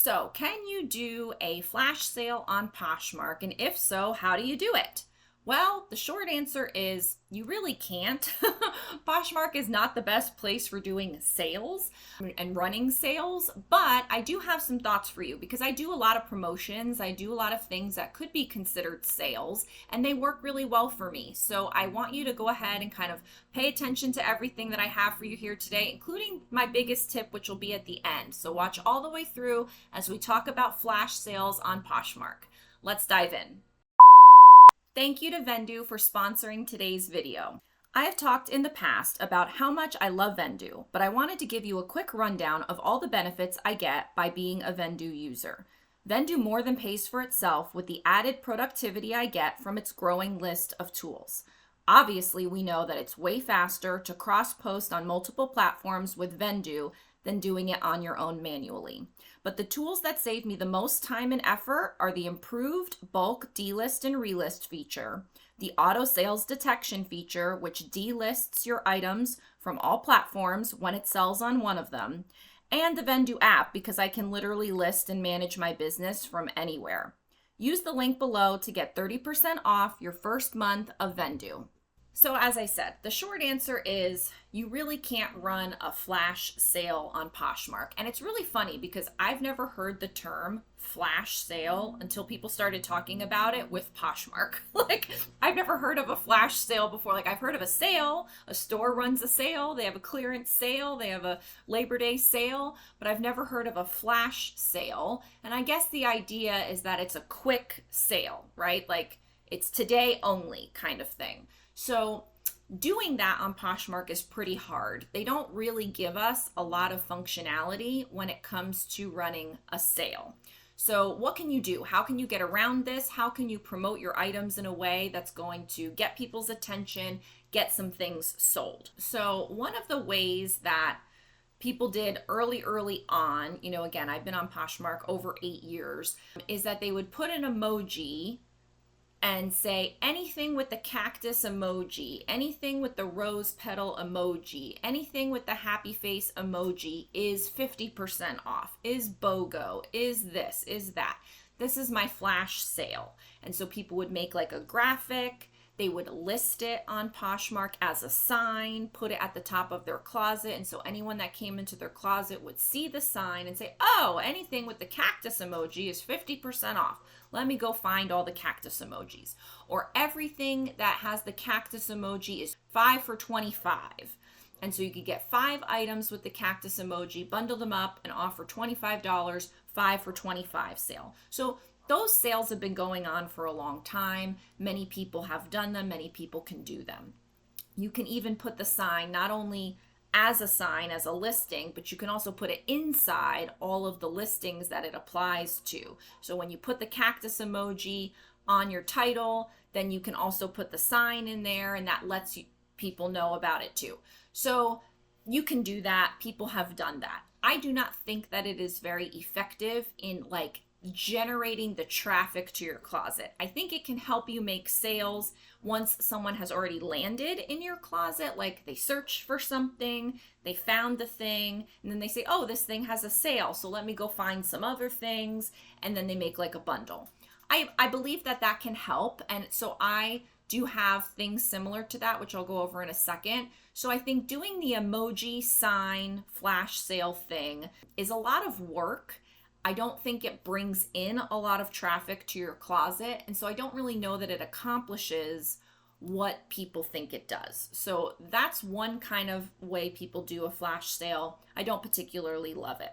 So, can you do a flash sale on Poshmark? And if so, how do you do it? Well, the short answer is you really can't. Poshmark is not the best place for doing sales and running sales, but I do have some thoughts for you because I do a lot of promotions. I do a lot of things that could be considered sales, and they work really well for me. So I want you to go ahead and kind of pay attention to everything that I have for you here today, including my biggest tip, which will be at the end. So watch all the way through as we talk about flash sales on Poshmark. Let's dive in. Thank you to Vendoo for sponsoring today's video. I have talked in the past about how much I love Vendoo, but I wanted to give you a quick rundown of all the benefits I get by being a Vendoo user. Vendoo more than pays for itself with the added productivity I get from its growing list of tools. Obviously, we know that it's way faster to cross-post on multiple platforms with Vendoo than doing it on your own manually. But the tools that save me the most time and effort are the improved bulk delist and relist feature, the auto sales detection feature, which delists your items from all platforms when it sells on one of them, and the Vendoo app because I can literally list and manage my business from anywhere. Use the link below to get 30% off your first month of Vendoo. So as I said, the short answer is you really can't run a flash sale on Poshmark. And it's really funny because I've never heard the term flash sale until people started talking about it with Poshmark. I've never heard of a flash sale before. I've heard of a sale, a store runs a sale, they have a clearance sale, they have a Labor Day sale, but I've never heard of a flash sale. And I guess the idea is that it's a quick sale, right? It's today only kind of thing. So doing that on Poshmark is pretty hard. They don't really give us a lot of functionality when it comes to running a sale. So what can you do? How can you get around this? How can you promote your items in a way that's going to get people's attention, get some things sold? So one of the ways that people did early on, again, I've been on Poshmark over 8 years, is that they would put an emoji and say anything with the cactus emoji, anything with the rose petal emoji, anything with the happy face emoji is 50% off, is BOGO, is this, is that. This is my flash sale. And so people would make a graphic, they would list it on Poshmark as a sign, put it at the top of their closet. And so anyone that came into their closet would see the sign and say, oh, anything with the cactus emoji is 50% off. Let me go find all the cactus emojis. Or everything that has the cactus emoji is 5 for $25. And so you could get 5 items with the cactus emoji, bundle them up, and offer $25, 5 for $25 sale. So those sales have been going on for a long time. Many people have done them. Many people can do them. You can even put the sign not only as a sign, as a listing, but you can also put it inside all of the listings that it applies to. So when you put the cactus emoji on your title, then you can also put the sign in there, and that lets people know about it too. So you can do that. People have done that. I do not think that it is very effective in generating the traffic to your closet. I think it can help you make sales once someone has already landed in your closet, they searched for something, they found the thing, and then they say, oh, this thing has a sale, so let me go find some other things, and then they make a bundle. I believe that can help, and so I do have things similar to that, which I'll go over in a second. So I think doing the emoji sign flash sale thing is a lot of work. I don't think it brings in a lot of traffic to your closet. And so I don't really know that it accomplishes what people think it does. So that's one kind of way people do a flash sale. I don't particularly love it.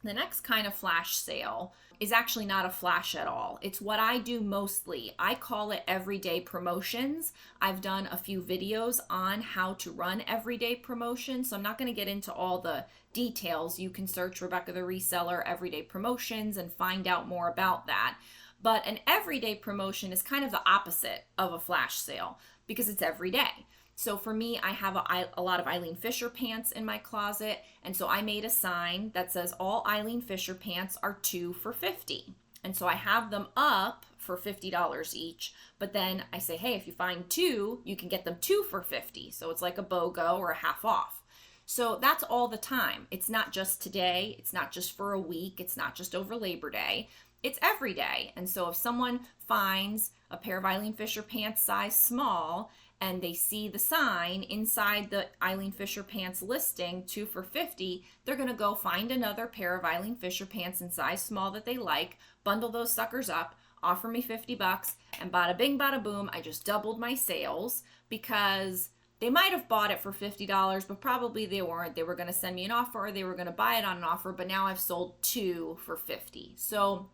The next kind of flash sale is actually not a flash at all. It's what I do mostly. I call it everyday promotions. I've done a few videos on how to run everyday promotions, so I'm not going to get into all the details. You can search Rebecca the Reseller everyday promotions and find out more about that. But an everyday promotion is kind of the opposite of a flash sale because it's every day. So for me, I have a lot of Eileen Fisher pants in my closet. And so I made a sign that says all Eileen Fisher pants are 2 for $50. And so I have them up for $50 each. But then I say, hey, if you find 2, you can get them 2 for $50. So it's like a BOGO or a half off. So that's all the time. It's not just today, it's not just for a week, it's not just over Labor Day. It's every day. And so if someone finds a pair of Eileen Fisher pants size small and they see the sign inside the Eileen Fisher pants listing, 2 for $50, they're going to go find another pair of Eileen Fisher pants in size small that they like, bundle those suckers up, offer me $50, and bada bing, bada boom, I just doubled my sales, because they might have bought it for $50, but probably they weren't. They were going to send me an offer, or they were going to buy it on an offer, but now I've sold 2 for $50. So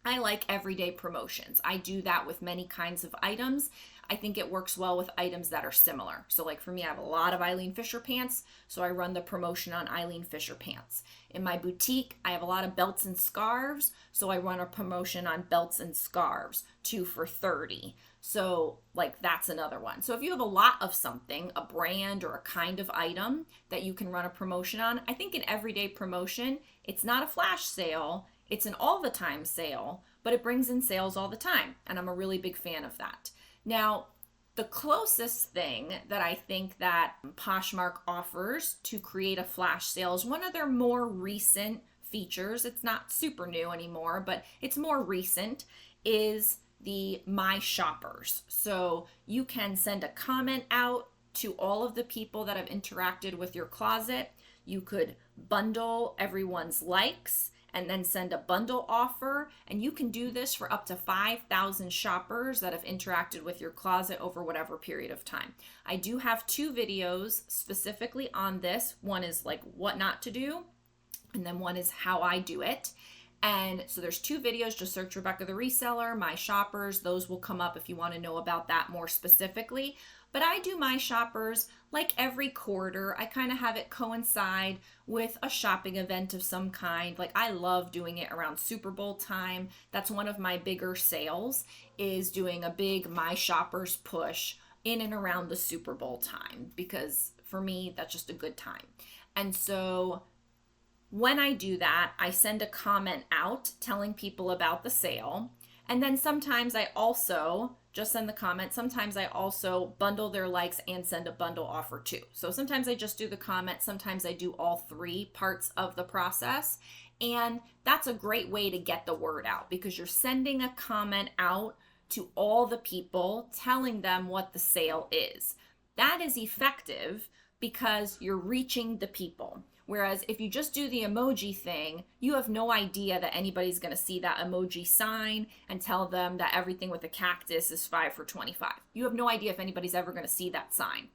I like everyday promotions. I do that with many kinds of items. I think it works well with items that are similar. So like for me, I have a lot of Eileen Fisher pants, so I run the promotion on Eileen Fisher pants. In my boutique, I have a lot of belts and scarves, so I run a promotion on belts and scarves, 2 for $30. So like that's another one. So if you have a lot of something, a brand or a kind of item that you can run a promotion on, I think an everyday promotion, it's not a flash sale, it's an all the time sale, but it brings in sales all the time. And I'm a really big fan of that. Now, the closest thing that I think that Poshmark offers to create a flash sale is one of their more recent features. It's not super new anymore, but it's more recent, is the My Shoppers. So you can send a comment out to all of the people that have interacted with your closet. You could bundle everyone's likes and then send a bundle offer. And you can do this for up to 5,000 shoppers that have interacted with your closet over whatever period of time. I do have 2 videos specifically on this. One is like what not to do, and then one is how I do it. And so there's 2 videos. Just search Rebecca the Reseller, My Shoppers. Those will come up if you want to know about that more specifically. But I do My Shoppers like every quarter. I kind of have it coincide with a shopping event of some kind. Like I love doing it around Super Bowl time. That's one of my bigger sales, is doing a big My Shoppers push in and around the Super Bowl time, because for me, that's just a good time. And so when I do that, I send a comment out telling people about the sale. And then sometimes I also just send the comment. Sometimes I also bundle their likes and send a bundle offer too. So sometimes I just do the comment. Sometimes I do all 3 parts of the process. And that's a great way to get the word out, because you're sending a comment out to all the people, telling them what the sale is. That is effective because you're reaching the people. Whereas if you just do the emoji thing, you have no idea that anybody's going to see that emoji sign and tell them that everything with a cactus is 5 for $25. You have no idea if anybody's ever going to see that sign.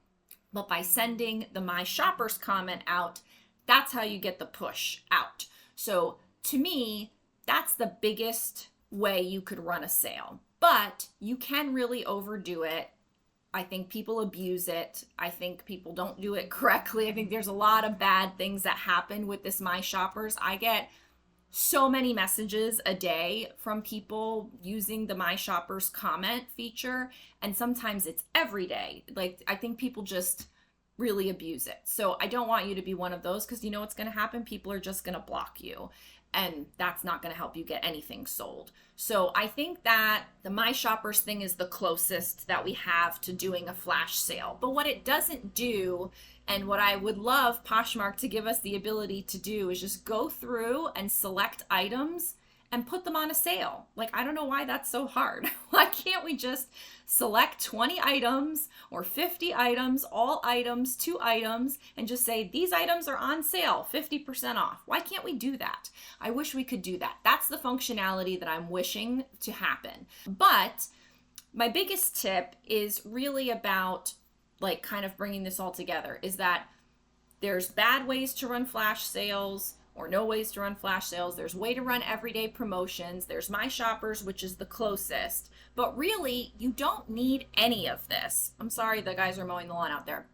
But by sending the My Shoppers comment out, that's how you get the push out. So to me, that's the biggest way you could run a sale. But you can really overdo it. I think people abuse it. I think people don't do it correctly. I think there's a lot of bad things that happen with this My Shoppers. I get so many messages a day from people using the My Shoppers comment feature, and sometimes it's every day. Like, I think people just really abuse it. So I don't want you to be one of those, because you know what's going to happen? People are just going to block you, and that's not going to help you get anything sold. So I think that the My Shoppers thing is the closest that we have to doing a flash sale. But what it doesn't do, and what I would love Poshmark to give us the ability to do, is just go through and select items and put them on a sale. Like, I don't know why that's so hard. Why can't we just select 20 items or 50 items, all items, 2 items, and just say, these items are on sale, 50% off? Why can't we do that? I wish we could do that. That's the functionality that I'm wishing to happen. But my biggest tip is really about, like, kind of bringing this all together, is that there's bad ways to run flash sales, or no ways to run flash sales. There's way to run everyday promotions. There's My Shoppers, which is the closest. But really, you don't need any of this. I'm sorry, the guys are mowing the lawn out there.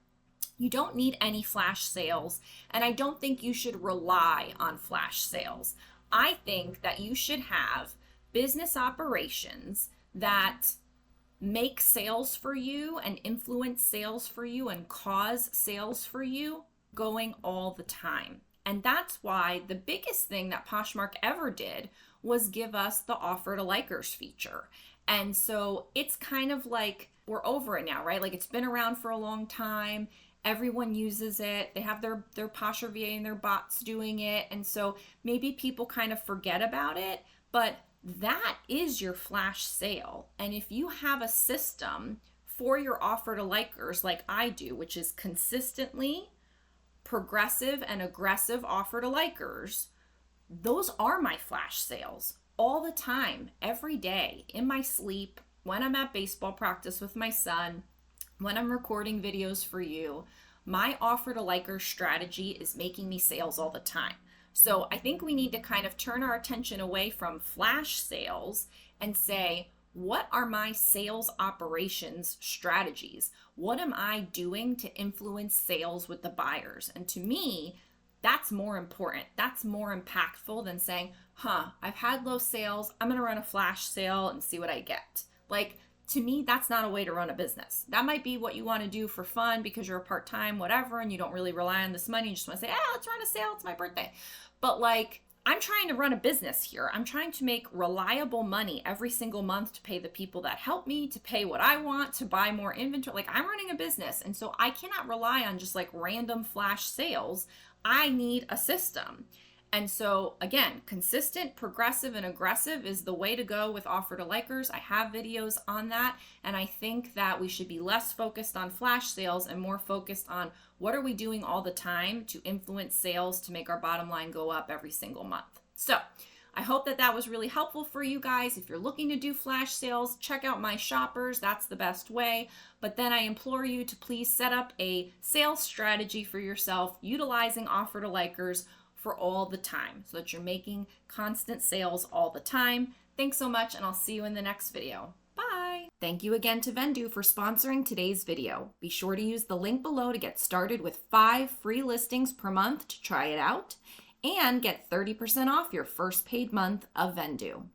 You don't need any flash sales, and I don't think you should rely on flash sales. I think that you should have business operations that make sales for you and influence sales for you and cause sales for you going all the time. And that's why the biggest thing that Poshmark ever did was give us the offer to likers feature. And so it's kind of like we're over it now, right? Like, it's been around for a long time, Everyone uses it. They have their Posher VA and their bots doing it. And so maybe people kind of forget about it, but that is your flash sale. And if you have a system for your offer to likers like I do, which is consistently progressive and aggressive offer to likers, those are my flash sales all the time, every day, in my sleep, when I'm at baseball practice with my son, when I'm recording videos for you. My offer to likers strategy is making me sales all the time. So I think we need to kind of turn our attention away from flash sales and say, what are my sales operations strategies? What am I doing to influence sales with the buyers? And to me, that's more important. That's more impactful than saying, I've had low sales. I'm going to run a flash sale and see what I get. Like, to me, that's not a way to run a business. That might be what you want to do for fun because you're a part-time, whatever, and you don't really rely on this money. You just want to say, let's run a sale. It's my birthday. But like, I'm trying to run a business here. I'm trying to make reliable money every single month to pay the people that help me, to pay what I want, to buy more inventory. Like, I'm running a business. And so I cannot rely on just like random flash sales. I need a system. And so again, consistent, progressive, and aggressive is the way to go with offer to likers. I have videos on that. And I think that we should be less focused on flash sales and more focused on what are we doing all the time to influence sales to make our bottom line go up every single month. So I hope that that was really helpful for you guys. If you're looking to do flash sales, check out my shoppers. That's the best way. But then I implore you to please set up a sales strategy for yourself utilizing offer to likers for all the time so that you're making constant sales all the time. Thanks so much, and I'll see you in the next video. Bye! Thank you again to Vendoo for sponsoring today's video. Be sure to use the link below to get started with 5 free listings per month to try it out and get 30% off your first paid month of Vendoo.